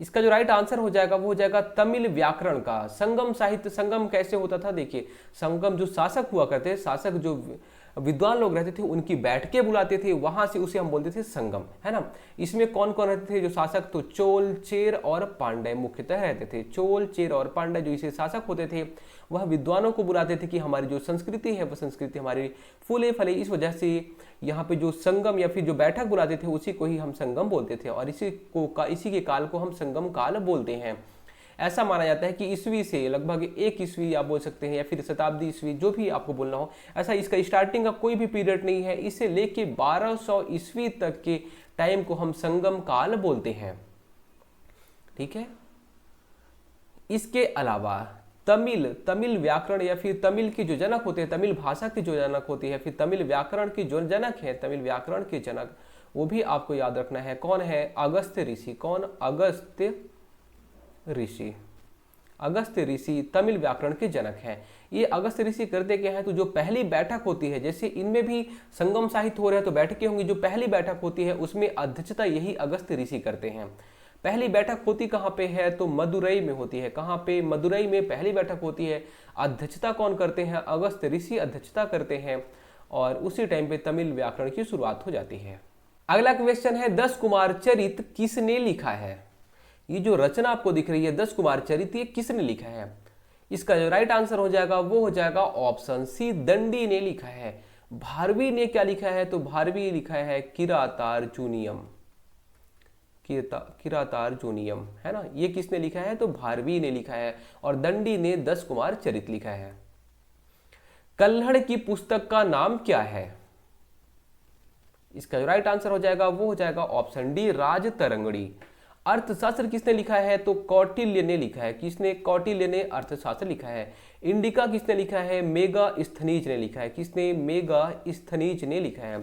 इसका जो राइट आंसर हो जाएगा वो हो जाएगा तमिल व्याकरण का। संगम साहित्य, संगम कैसे होता था? देखिए संगम जो शासक हुआ करते, शासक जो विद्वान लोग रहते थे उनकी बैठकें बुलाते थे, वहां से उसे हम बोलते थे संगम, है ना। इसमें कौन कौन रहते थे जो शासक? तो चोल, चेर और पांड्य मुख्यतः रहते थे। चोल, चेर और पांड्य जो इसे शासक होते थे वह विद्वानों को बुलाते थे कि हमारी जो संस्कृति है वह संस्कृति हमारी फूले फले। इस वजह से यहाँ पे जो संगम या फिर जो बैठक बुलाते थे उसी को ही हम संगम बोलते थे, और इसी के काल को हम संगम काल बोलते हैं। ऐसा माना जाता है कि ईस्वी से लगभग 1 ईस्वी आप बोल सकते हैं या फिर शताब्दी ईस्वी, जो भी आपको बोलना हो, ऐसा इसका स्टार्टिंग का कोई भी पीरियड नहीं है। इसे लेके 1200 ईस्वी तक के टाइम को हम संगम काल बोलते हैं। ठीक है। इसके अलावा तमिल व्याकरण या फिर तमिल के जो जनक होते हैं, तमिल भाषा के जो जनक होते हैं, फिर तमिल व्याकरण के जो जनक हैं, तमिल व्याकरण के जनक, वो भी आपको याद रखना है। कौन है? अगस्त्य ऋषि। कौन? अगस्त्य ऋषि। अगस्त्य ऋषि तमिल व्याकरण के जनक हैं। ये अगस्त्य ऋषि करते क्या है? तो जो पहली बैठक होती है, जैसे इनमें भी संगम साहित्य हो रहा है तो बैठकें होंगी, जो पहली बैठक होती है उसमें अध्यक्षता यही अगस्त्य ऋषि करते हैं। पहली बैठक होती कहाँ पे है? तो मदुरई में होती है। कहाँ पे? मदुरई में पहली बैठक होती है। अध्यक्षता कौन करते हैं? अगस्त्य ऋषि अध्यक्षता करते हैं, और उसी टाइम पे तमिल व्याकरण की शुरुआत हो जाती है। अगला क्वेश्चन है 10 कुमार चरित किसने लिखा है? ये जो रचना आपको दिख रही है 10 कुमार चरित, ये किसने लिखा है? इसका जो राइट आंसर हो जाएगा वो हो जाएगा ऑप्शन सी दंडी ने लिखा है। भारवी ने क्या लिखा है? तो भारवी लिखा है किरातार्जुनीयम। किरातार्जुनीयम, है ना। ये किसने लिखा है? तो भारवी ने लिखा है। और दंडी ने 10 कुमार चरित लिखा है। कल्हड़ की पुस्तक का नाम क्या है? इसका जो राइट आंसर हो जाएगा वो हो जाएगा ऑप्शन डी राजतरंगड़ी। अर्थशास्त्र किसने लिखा है? तो कौटिल्य ने लिखा है। किसने? कौटिल्य ने अर्थशास्त्र लिखा है। इंडिका किसने लिखा है? मेगास्थनीज ने लिखा है। किसने? मेगास्थनीज ने लिखा है।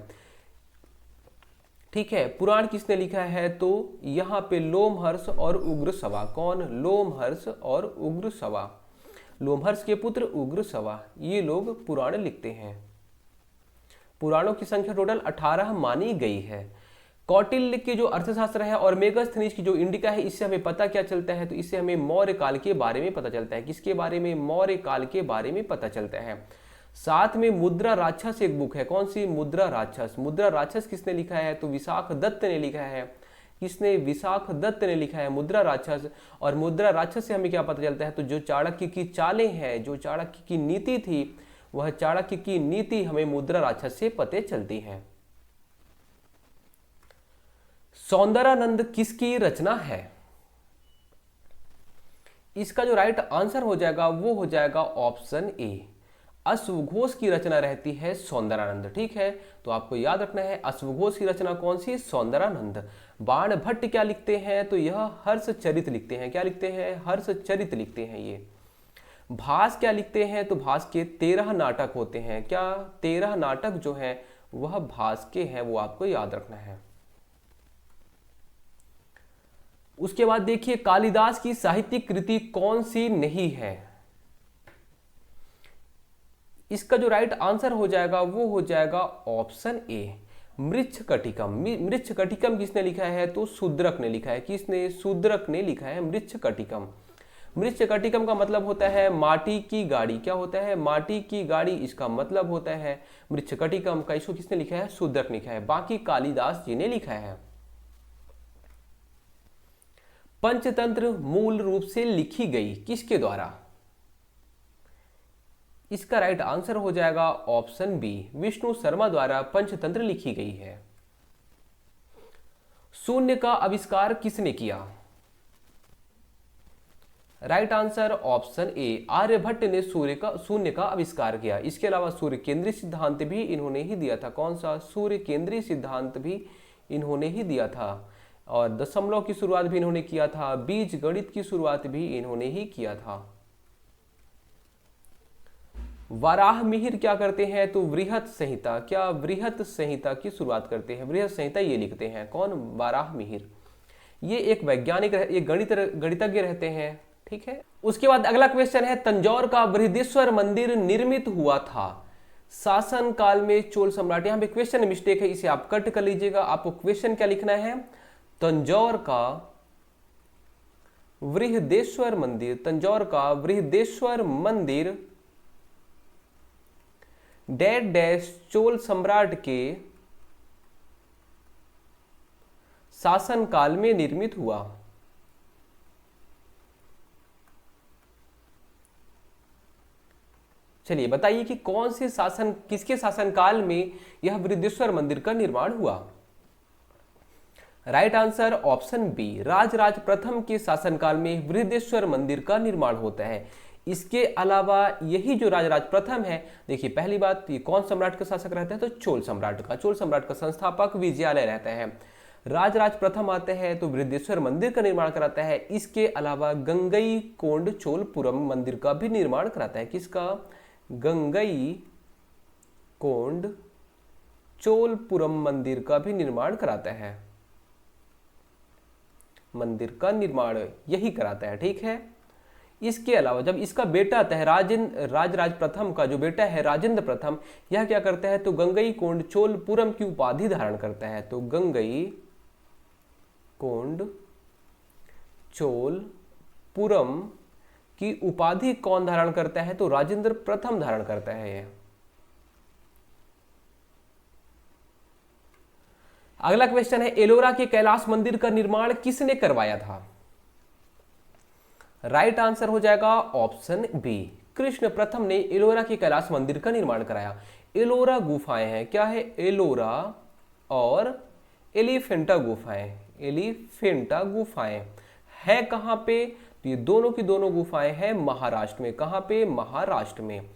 ठीक है। पुराण किसने लिखा है? तो यहाँ पे लोमहर्ष और उग्रसवा। कौन? लोमहर्ष और उग्रसवा। लोमहर्ष के पुत्र उग्रसवा, ये लोग पुराण लिखते हैं। पुराणों की संख्या टोटल 18 मानी गई है। कौटिल्य के जो अर्थशास्त्र है और मेगास्थनीज की जो इंडिका है, इससे हमें पता क्या चलता है, तो इससे हमें मौर्य काल के बारे में पता चलता है। किसके बारे में? मौर्य काल के बारे में पता चलता है। साथ में मुद्रा राक्षस एक बुक है, कौन सी? मुद्रा राक्षस। मुद्रा राक्षस किसने लिखा है? तो विशाख दत्त ने लिखा है। किसने? विशाख दत्त ने लिखा है मुद्रा राक्षस। और मुद्रा राक्षस से हमें क्या पता चलता है? तो जो चाणक्य की चालें हैं, जो चाणक्य की नीति थी, वह चाणक्य की नीति हमें मुद्रा राक्षस से पता चलती है। सौंदरानंद किसकी रचना है? इसका जो राइट आंसर हो जाएगा वो हो जाएगा ऑप्शन ए, अश्वघोष की रचना रहती है सौंदरानंद। ठीक है, तो आपको याद रखना है अश्वघोष की रचना कौन सी? सौंदरानंद। बाण भट्ट क्या लिखते हैं? तो यह हर्षचरित लिखते हैं। क्या लिखते हैं? हर्षचरित लिखते हैं ये। भास क्या लिखते हैं? तो भास के 13 नाटक होते हैं। क्या? 13 नाटक जो है वह भास के हैं, वो आपको याद रखना है। उसके बाद देखिए, कालिदास की साहित्यिक कृति कौन सी नहीं है? इसका जो राइट आंसर हो जाएगा वो हो जाएगा ऑप्शन ए, मृच्छकटिकम। मृच्छकटिकम किसने लिखा है? तो शूद्रक ने लिखा है। किसने? शूद्रक ने लिखा है मृच्छकटिकम। मृच्छकटिकम का मतलब होता है माटी की गाड़ी। क्या होता है? माटी की गाड़ी, इसका मतलब होता है मृच्छकटिकम का। इसको किसने लिखा है? शूद्रक ने लिखा है, बाकी कालिदास जी ने लिखा है। पंचतंत्र मूल रूप से लिखी गई किसके द्वारा? इसका राइट आंसर हो जाएगा ऑप्शन बी, विष्णु शर्मा द्वारा पंचतंत्र लिखी गई है। शून्य का आविष्कार किसने किया? Right answer option A, Aryabhata ने शून्य का आविष्कार किया। इसके अलावा सूर्य केंद्रीय सिद्धांत भी इन्होंने ही दिया था। कौन सा? सूर्य केंद्रीय सिद्धांत भी इन्होंने ही दिया था। और दशमलव की शुरुआत भी इन्होंने किया था। बीज गणित की शुरुआत भी इन्होंने ही किया था। वराह मिहिर क्या करते हैं? तो वृहत संहिता। क्या? वृहत संहिता की शुरुआत करते हैं। वृहत संहिता ये लिखते हैं कौन? वराह मिहिर। ये एक वैज्ञानिक, एक गणितज्ञ रहते हैं। ठीक है, उसके बाद अगला क्वेश्चन है, तंजौर का बृहदेश्वर मंदिर निर्मित हुआ था शासन काल में चोल सम्राट। यहां पे क्वेश्चन मिस्टेक है, इसे आप कट कर लीजिएगा। आपको क्वेश्चन क्या लिखना है? तंजौर का बृहदेश्वर मंदिर, तंजौर का बृहदेश्वर मंदिर डैश डैश चोल सम्राट के शासन काल में निर्मित हुआ। चलिए बताइए कि कौन से शासन, किसके शासनकाल में यह बृहदेश्वर मंदिर का निर्माण हुआ? Right answer option B, Rajaraja प्रथम के शासनकाल में बृहदेश्वर मंदिर का निर्माण होता है। इसके अलावा यही जो राजराज प्रथम है, देखिए पहली बात, ये कौन सम्राट का शासक रहता है? तो चोल सम्राट का। चोल सम्राट का संस्थापक विजयालय रहता है। राजराज प्रथम आते हैं तो बृहदेश्वर मंदिर का निर्माण कराता है। इसके अलावा गंगई कोंड चोलपुरम मंदिर का भी निर्माण कराता है। किसका? गंगई कोंड चोलपुरम मंदिर का भी निर्माण कराता है। मंदिर का निर्माण यही कराता है। ठीक है, इसके अलावा जब इसका बेटा आता है राजराज प्रथम का जो बेटा है राजेंद्र प्रथम, यह क्या करता है? तो गंगई कोंड चोलपुरम की उपाधि धारण करता है। तो गंगई कोंड चोलपुरम की उपाधि कौन धारण करता है? तो राजेंद्र प्रथम धारण करता है। यह अगला क्वेश्चन है, एलोरा के कैलाश मंदिर का निर्माण किसने करवाया था? राइट आंसर हो जाएगा ऑप्शन बी, कृष्ण प्रथम ने एलोरा के कैलाश मंदिर का निर्माण कराया। एलोरा गुफाएं हैं। क्या है? एलोरा और एलिफेंटा गुफाएं। एलिफेंटा गुफाएं है कहां पे? तो ये दोनों की दोनों गुफाएं हैं महाराष्ट्र में। कहां पे? महाराष्ट्र में।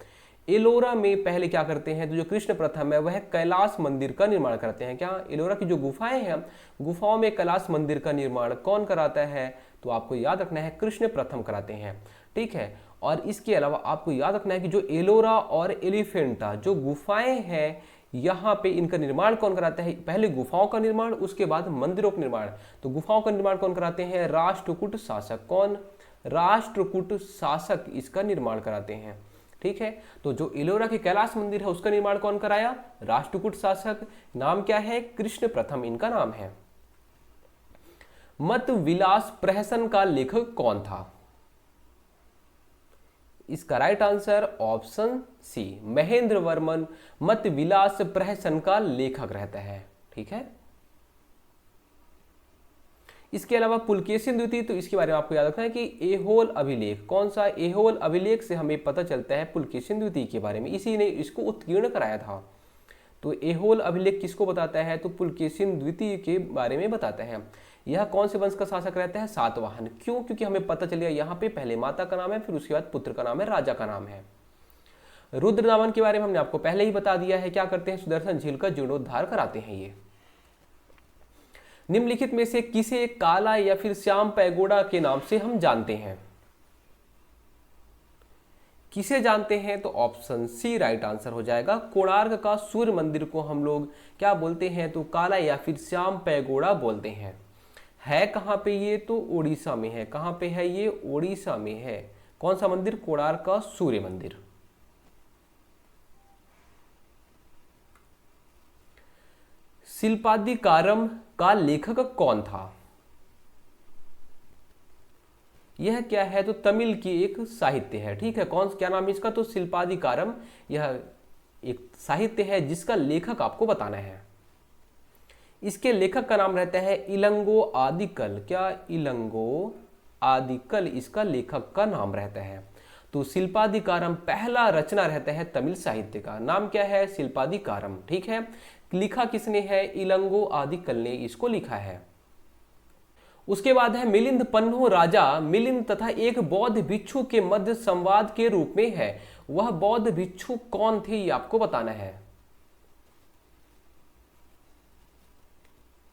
एलोरा में पहले क्या करते हैं? तो जो कृष्ण प्रथम है वह कैलाश मंदिर का निर्माण करते हैं। क्या? एलोरा की जो गुफाएं हैं, गुफाओं में कैलाश मंदिर का निर्माण कौन कराता है? तो आपको याद रखना है कृष्ण प्रथम कराते हैं। ठीक है, और इसके अलावा आपको याद रखना है कि जो एलोरा और एलिफेंटा जो गुफाएं हैं, यहाँ पे इनका निर्माण कौन कराता है? पहले गुफाओं का निर्माण, उसके बाद मंदिरों का निर्माण। तो गुफाओं का निर्माण कौन कराते हैं? राष्ट्रकूट शासक। कौन? राष्ट्रकूट शासक इसका निर्माण कराते हैं। ठीक है। तो जो एलोरा के कैलाश मंदिर है उसका निर्माण कौन कराया? राष्ट्रकूट शासक। नाम क्या है? कृष्ण प्रथम इनका नाम है। मत विलास प्रहसन का लेखक कौन था? इसका right answer option C, Mahendra Varman Matta Vilasa प्रहसन का लेखक रहता है। ठीक है। इसके अलावा पुलकेशिन द्वितीय, तो इसके बारे में आपको याद रखना है कि एहोल अभिलेख, कौन सा? एहोल अभिलेख से हमें पता चलता है पुलकेशिन द्वितीय के बारे में, इसी ने इसको उत्कीर्ण कराया था। तो एहोल अभिलेख किसको बताता है? तो पुलकेशिन द्वितीय के बारे में बताता है। यह कौन से वंश का शासक रहता है? सातवाहन। क्यों? क्योंकि हमें पता चल गया यहाँ पे पहले माता का नाम है, फिर उसके बाद पुत्र का नाम है, राजा का नाम है। रुद्रदामन के बारे में हमने आपको पहले ही बता दिया है। क्या करते हैं? सुदर्शन झील का जीर्णोद्धार कराते हैं ये। निम्नलिखित में से किसे काला या फिर श्याम पैगोडा के नाम से हम जानते हैं? किसे जानते हैं? तो ऑप्शन सी राइट आंसर हो जाएगा। कोणार्क का सूर्य मंदिर को हम लोग क्या बोलते हैं? तो काला या फिर श्याम पैगोडा बोलते हैं। है कहां पे ये? तो ओडिशा में है। कहां पे है ये? ओडिशा में है। कौन सा मंदिर? कोणार्क का सूर्य मंदिर। शिल्पादिकारम का लेखक कौन था? यह क्या है? तो तमिल की एक साहित्य है। ठीक है। कौन, क्या नाम है इसका? तो शिल्पादिकारम। यह एक साहित्य है जिसका लेखक आपको बताना है। इसके लेखक का नाम रहता है इलंगो आदिकल। क्या? इलंगो आदिकल इसका लेखक का नाम रहता है। तो शिल्पादिकारम पहला रचना रहता है तमिल साहित्य का। नाम क्या है? शिल्पादिकारम। ठीक है। लिखा किसने है? इलंगो आदिकल ने इसको लिखा है। उसके बाद है मिलिंद पन्हो। राजा मिलिंद तथा एक बौद्ध भिक्षु के मध्य संवाद के रूप में है। वह बौद्ध भिक्षु कौन थे? ये आपको बताना है।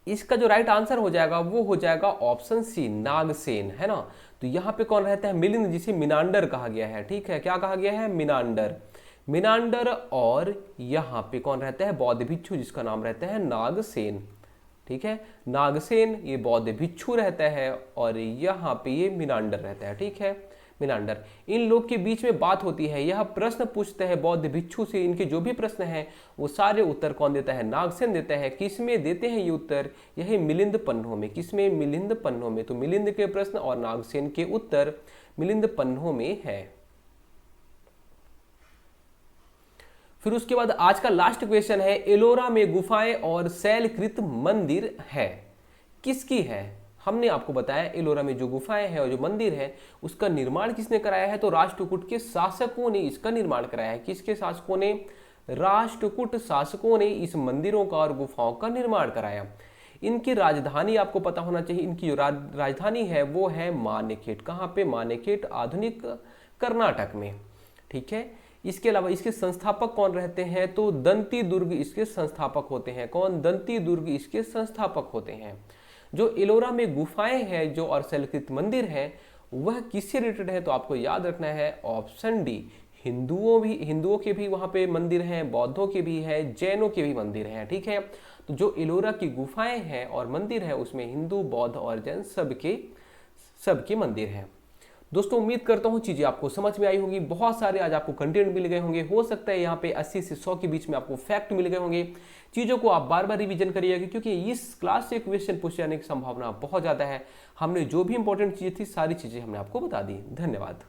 इसका जो राइट आंसर हो जाएगा वो हो जाएगा ऑप्शन सी, नागसेन, है ना। तो यहां पे कौन रहता है? मिलिंद, जिसे मिनांडर कहा गया है। ठीक है। क्या कहा गया है? मिनांडर। मिनांडर। और यहां पे कौन रहता है? बौद्ध भिक्षु, जिसका नाम रहता है नागसेन। ठीक है। नागसेन ये बौद्ध भिक्षु रहता है और यहाँ पे ये मिनांडर रहता है। ठीक है। मिनांडर। इन लोग के बीच में बात होती है। यह प्रश्न पूछते हैं बौद्ध भिक्षु से। इनके जो भी प्रश्न हैं वो सारे उत्तर कौन देता है? नागसेन देता है। किसमें देते हैं ये उत्तर? यही मिलिंद पन्हों में। किसमें? मिलिंद पन्हों में। तो मिलिंद के प्रश्न और नागसेन के उत्तर मिलिंद पन्हों में है। फिर उसके बाद आज का लास्ट क्वेश्चन है, एलोरा में गुफाएं और शैलकृत मंदिर है, किसकी है? हमने आपको बताया एलोरा में जो गुफाएं हैं और जो मंदिर है उसका निर्माण किसने कराया है? तो राष्ट्रकूट के शासकों ने इसका निर्माण कराया है। किसके शासकों ने? राष्ट्रकूट शासकों ने इस मंदिरों का और गुफाओं का निर्माण कराया। इनकी राजधानी आपको पता होना चाहिए। इनकी जो राजधानी है वो है मानेखेट। कहाँ पे? मानेखेट, आधुनिक कर्नाटक में। ठीक है। इसके अलावा इसके संस्थापक कौन रहते हैं? तो दंती दुर्ग इसके संस्थापक होते हैं। कौन? दंती दुर्ग इसके संस्थापक होते हैं। जो एलोरा में गुफाएं हैं जो और शैलकृत मंदिर है वह किससे रिलेटेड है? तो आपको याद रखना है ऑप्शन डी, हिंदुओं के भी वहां पे मंदिर हैं, बौद्धों के भी है, जैनों के भी मंदिर हैं। ठीक है। तो जो एलोरा की गुफाएं हैं और मंदिर है उसमें हिंदू, बौद्ध और जैन सबके मंदिर हैं। दोस्तों उम्मीद करता हूँ चीज़ें आपको समझ में आई होगी। बहुत सारे आज आपको कंटेंट मिल गए होंगे। हो सकता है यहाँ पे 80 से 100 के बीच में आपको फैक्ट मिल गए होंगे। चीज़ों को आप बार बार रिवीजन करिएगा क्योंकि इस क्लास से क्वेश्चन पूछे जाने की संभावना बहुत ज़्यादा है। हमने जो भी इंपॉर्टेंट चीज़ें थी सारी चीज़ें हमने आपको बता दी। धन्यवाद।